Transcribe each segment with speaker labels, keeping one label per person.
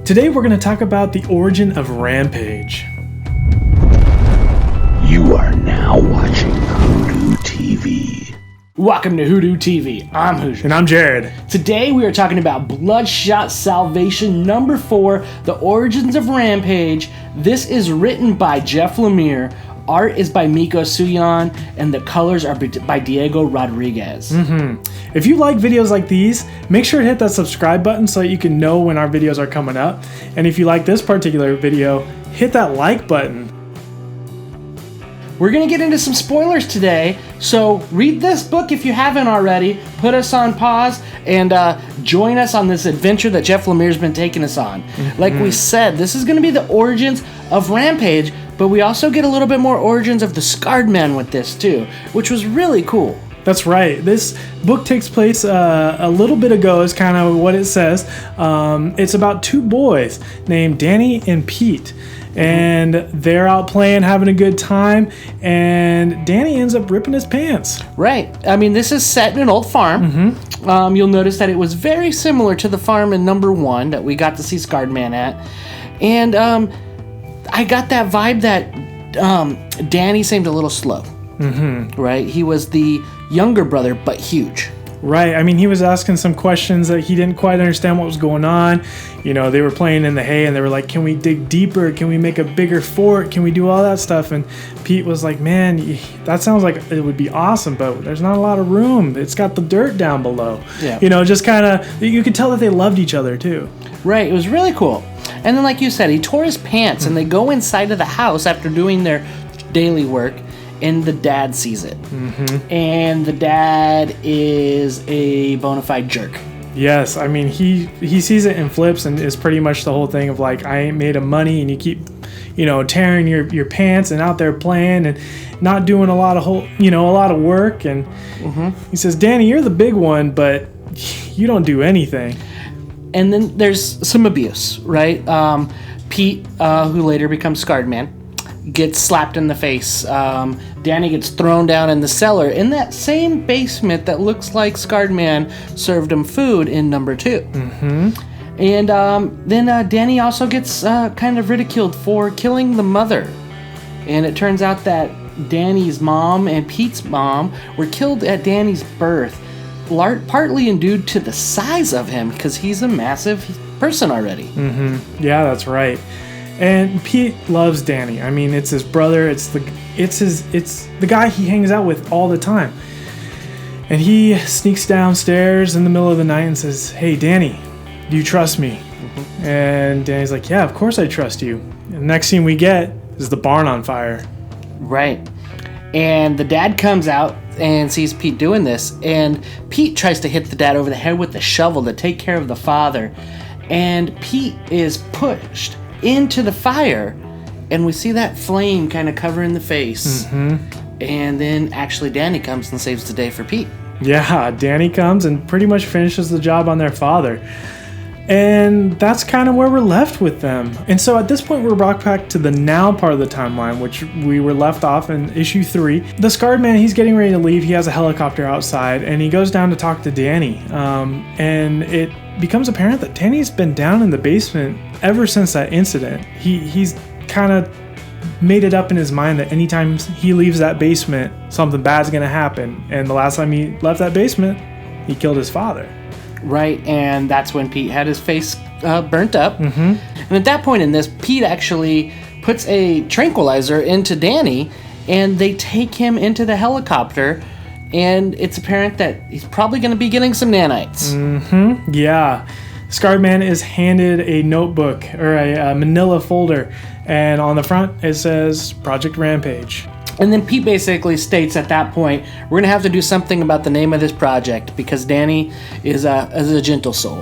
Speaker 1: Today we're going to talk about the origin of Rampage.
Speaker 2: You are now watching WhoDooTV.
Speaker 3: Welcome to WhoDooTV. I'm Hoosier.
Speaker 1: And I'm Jared.
Speaker 3: Today we are talking about Bloodshot Salvation number 4, The Origins of Rampage. This is written by Jeff Lemire. Art is by Mico Suayan, and the colors are by Diego Rodriguez.
Speaker 1: If you like videos like these, make sure to hit that subscribe button so that you can know when our videos are coming up. And if you like this particular video, hit that like button.
Speaker 3: We're going to get into some spoilers today, so read this book if you haven't already, put us on pause, and join us on this adventure that Jeff Lemire's been taking us on. Like we said, this is going to be the origins of Rampage, but we also get a little bit more origins of the Scarred Man with this too, which was really cool.
Speaker 1: That's right. This book takes place a little bit ago is kind of what it says. It's about two boys named Danny and Pete. And they're out playing, having a good time, and Danny ends up ripping his pants.
Speaker 3: Right. I mean, this is set in an old farm. You'll notice that it was very similar to the farm in number 1 that we got to see Scarred Man at. And I got that vibe that Danny seemed a little slow. Right? He was the younger brother, but huge.
Speaker 1: Right. I mean, he was asking some questions that he didn't quite understand what was going on. You know, they were playing in the hay and they were like, can we dig deeper? Can we make a bigger fort? Can we do all that stuff? And Pete was like, man, that sounds like it would be awesome, but there's not a lot of room. It's got the dirt down below. Yeah. You know, just kind of, you could tell that they loved each other too. Right.
Speaker 3: It was really cool. And then, like you said, he tore his pants and they go inside of the house after doing their daily work. And the dad sees it. And the dad is a bona fide jerk.
Speaker 1: Yes, I mean, he sees it and flips, and is pretty much the whole thing of like, I ain't made of money, and you keep, you know, tearing your pants and out there playing and not doing a lot of work. And he says, Danny, you're the big one, but you don't do anything.
Speaker 3: And then there's some abuse, right? Pete, who later becomes Scarred Man, gets slapped in the face. Danny gets thrown down in the cellar in that same basement that looks like Scarred Man served him food in number 2. And then Danny also gets kind of ridiculed for killing the mother. And it turns out that Danny's mom and Pete's mom were killed at Danny's birth, partly due to the size of him, because he's a massive person already.
Speaker 1: Yeah, that's right. And Pete loves Danny. I mean, it's his brother. It's the guy he hangs out with all the time. And he sneaks downstairs in the middle of the night and says, "Hey, Danny, do you trust me?" And Danny's like, "Yeah, of course I trust you." And the next scene we get is the barn on fire.
Speaker 3: Right. And the dad comes out and sees Pete doing this. And Pete tries to hit the dad over the head with the shovel to take care of the father. And Pete is pushed into the fire, and we see that flame kind of covering the face. And then actually Danny comes and saves the day for Pete.
Speaker 1: Yeah, Danny comes and pretty much finishes the job on their father. And that's kind of where we're left with them. And so at this point, we're brought back to the now part of the timeline, which we were left off in issue 3. The Scarred Man, he's getting ready to leave. He has a helicopter outside, and he goes down to talk to Danny. And it becomes apparent that Danny's been down in the basement ever since that incident. He's kind of made it up in his mind that anytime he leaves that basement, something bad's going to happen. And the last time he left that basement, he killed his father.
Speaker 3: Right, and that's when Pete had his face burnt up. And at that point in this, Pete actually puts a tranquilizer into Danny, and they take him into the helicopter, and it's apparent that he's probably going to be getting some nanites.
Speaker 1: Yeah. Scarred Man is handed a notebook, or a manila folder, and on the front it says Project Rampage.
Speaker 3: And then Pete basically states at that point, we're going to have to do something about the name of this project because Danny is a gentle soul.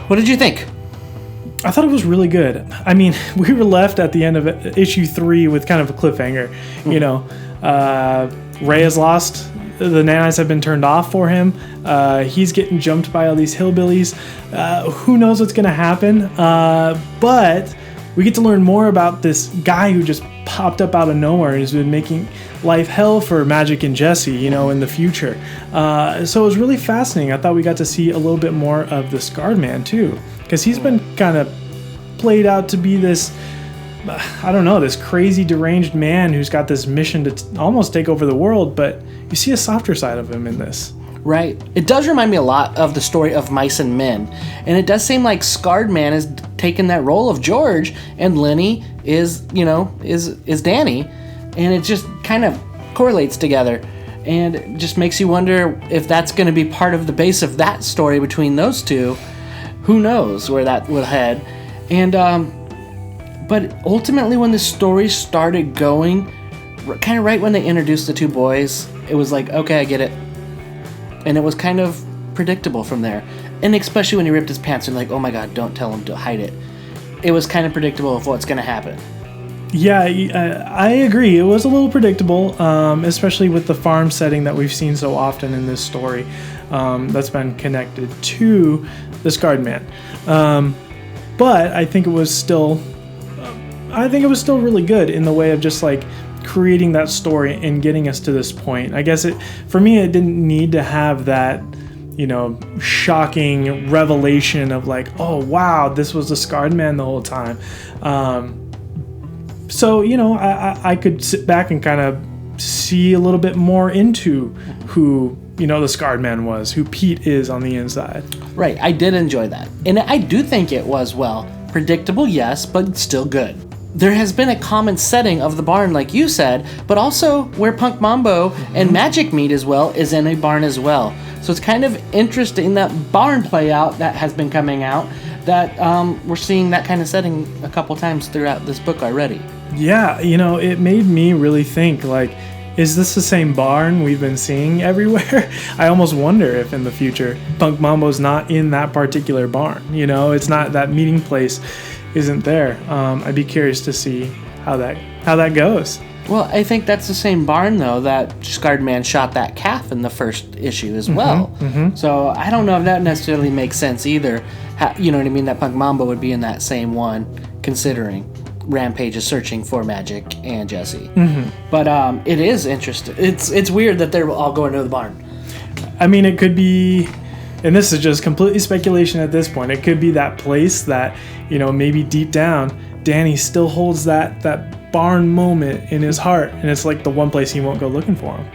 Speaker 3: What did you think?
Speaker 1: I thought it was really good. I mean, we were left at the end of issue 3 with kind of a cliffhanger. You know, Ray has lost. The nanites have been turned off for him. He's getting jumped by all these hillbillies. Who knows what's going to happen? But we get to learn more about this guy who just popped up out of nowhere and has been making life hell for Magic and Jesse, you know, in the future. So it was really fascinating. I thought we got to see a little bit more of the Scarred Man too, because he's been kind of played out to be this, I don't know, this crazy deranged man who's got this mission to almost take over the world, but you see a softer side of him in this.
Speaker 3: Right. It does remind me a lot of the story of Mice and Men. And it does seem like Scarred Man has taken that role of George, and Lenny is Danny. And it just kind of correlates together. And it just makes you wonder if that's going to be part of the base of that story between those two. Who knows where that will head. And, but ultimately when the story started going, kind of right when they introduced the two boys, it was like, okay, I get it. And it was kind of predictable from there. And especially when he ripped his pants and like, oh my God, don't tell him to hide it. It was kind of predictable of what's going to happen.
Speaker 1: Yeah, I agree. It was a little predictable, especially with the farm setting that we've seen so often in this story that's been connected to the Scarred Man. But I think it was still really good in the way of just like creating that story and getting us to this point. I guess for me, it didn't need to have that, shocking revelation of like, oh wow, this was the Scarred Man the whole time. So, I could sit back and kind of see a little bit more into who, the Scarred Man was, who Pete is on the inside.
Speaker 3: Right, I did enjoy that. And I do think it was, predictable, yes, but still good. There has been a common setting of the barn, like you said, but also where Punk Mambo and Magic meet as well is in a barn as well. So it's kind of interesting that barn play out that has been coming out, that we're seeing that kind of setting a couple times throughout this book already.
Speaker 1: Yeah, it made me really think, like, is this the same barn we've been seeing everywhere? I almost wonder if in the future Punk Mambo's not in that particular barn. It's not, that meeting place isn't there. I'd be curious to see how that goes.
Speaker 3: Well, I think that's the same barn, though, that Scarred Man shot that calf in the first issue as well. So I don't know if that necessarily makes sense either. You know what I mean? That Punk Mambo would be in that same one, considering Rampage is searching for Magic and Jesse. But it is interesting. It's weird that they're all going to the barn.
Speaker 1: I mean, it could be, and this is just completely speculation at this point, it could be that place that, maybe deep down, Danny still holds that barn moment in his heart, and it's like the one place he won't go looking for him.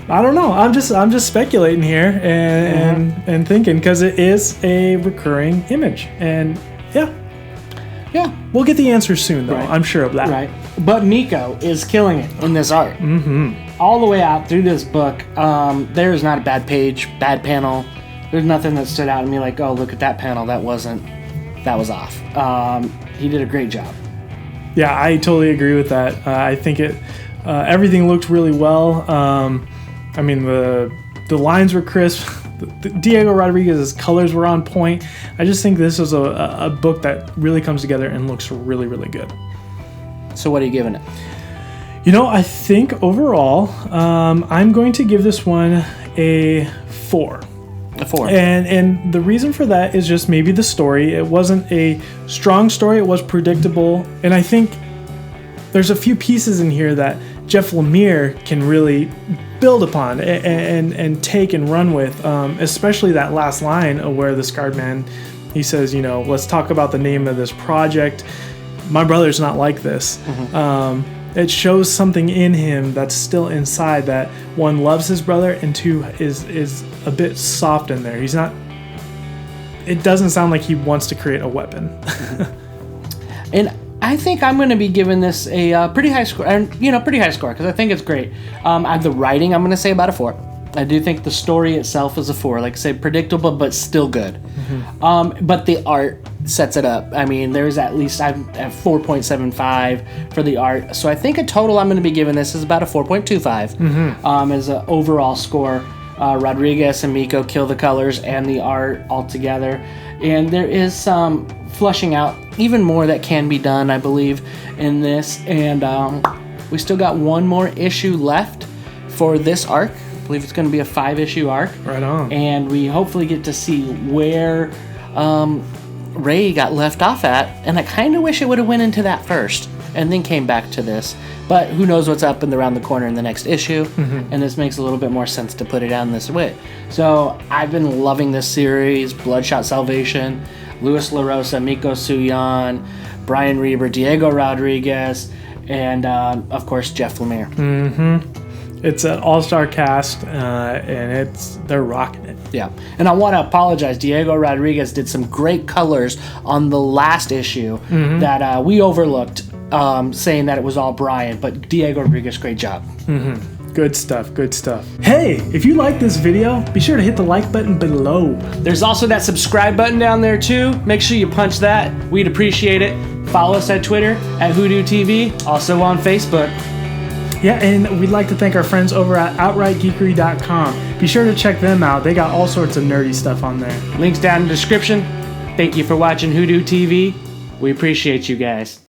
Speaker 1: I don't know. I'm just speculating here and thinking, because it is a recurring image, and yeah, we'll get the answer soon, though. Right. I'm sure of that.
Speaker 3: Right. But Mico is killing it in this art. All the way out through this book, there is not a bad page, bad panel. There's nothing that stood out to me like, oh, look at that panel. That was off. He did a great job.
Speaker 1: Yeah, I totally agree with that. I think everything looked really well. I mean, the lines were crisp. Diego Rodriguez's colors were on point. I just think this was a book that really comes together and looks really, really good.
Speaker 3: So what are you giving it?
Speaker 1: I think overall, I'm going to give this one a 4.
Speaker 3: A 4.
Speaker 1: And the reason for that is just maybe the story. It wasn't a strong story. It was predictable. And I think there's a few pieces in here that Jeff Lemire can really build upon and take and run with, especially that last line of where the Scarred Man, he says, let's talk about the name of this project. My brother's not like this. It shows something in him that's still inside, that one loves his brother and two is a bit soft in there. He's not, it doesn't sound like he wants to create a weapon.
Speaker 3: And I think I'm going to be giving this a pretty high score, because I think it's great. The writing, I'm going to say about a 4. I do think the story itself is a 4. Like I say, predictable, but still good. But the art sets it up. I mean, there's at least, I have 4.75 for the art. So I think a total I'm going to be giving this is about a 4.25 as an overall score. Rodriguez and Mico kill the colors and the art all together. And there is some flushing out even more that can be done, I believe, in this. And we still got one more issue left for this arc. I believe it's going to be a 5-issue arc.
Speaker 1: Right on.
Speaker 3: And we hopefully get to see where Ray got left off at. And I kind of wish it would have went into that first and then came back to this. But who knows what's up and around the corner in the next issue. And this makes a little bit more sense to put it out in this way. So I've been loving this series, Bloodshot Salvation. Luis LaRosa, Mico Suayan, Brian Reber, Diego Rodriguez, and of course Jeff Lemire.
Speaker 1: It's an all-star cast, and they're rocking it.
Speaker 3: Yeah, and I want to apologize. Diego Rodriguez did some great colors on the last issue that we overlooked, saying that it was all Brian, but Diego Rodriguez, great job.
Speaker 1: Good stuff, good stuff. Hey, if you like this video, be sure to hit the like button below.
Speaker 3: There's also that subscribe button down there too. Make sure you punch that. We'd appreciate it. Follow us at Twitter at WhoDooTV, also on Facebook.
Speaker 1: Yeah, and we'd like to thank our friends over at OutrightGeekery.com. Be sure to check them out. They got all sorts of nerdy stuff on there.
Speaker 3: Links down in the description. Thank you for watching WhoDooTV. We appreciate you guys.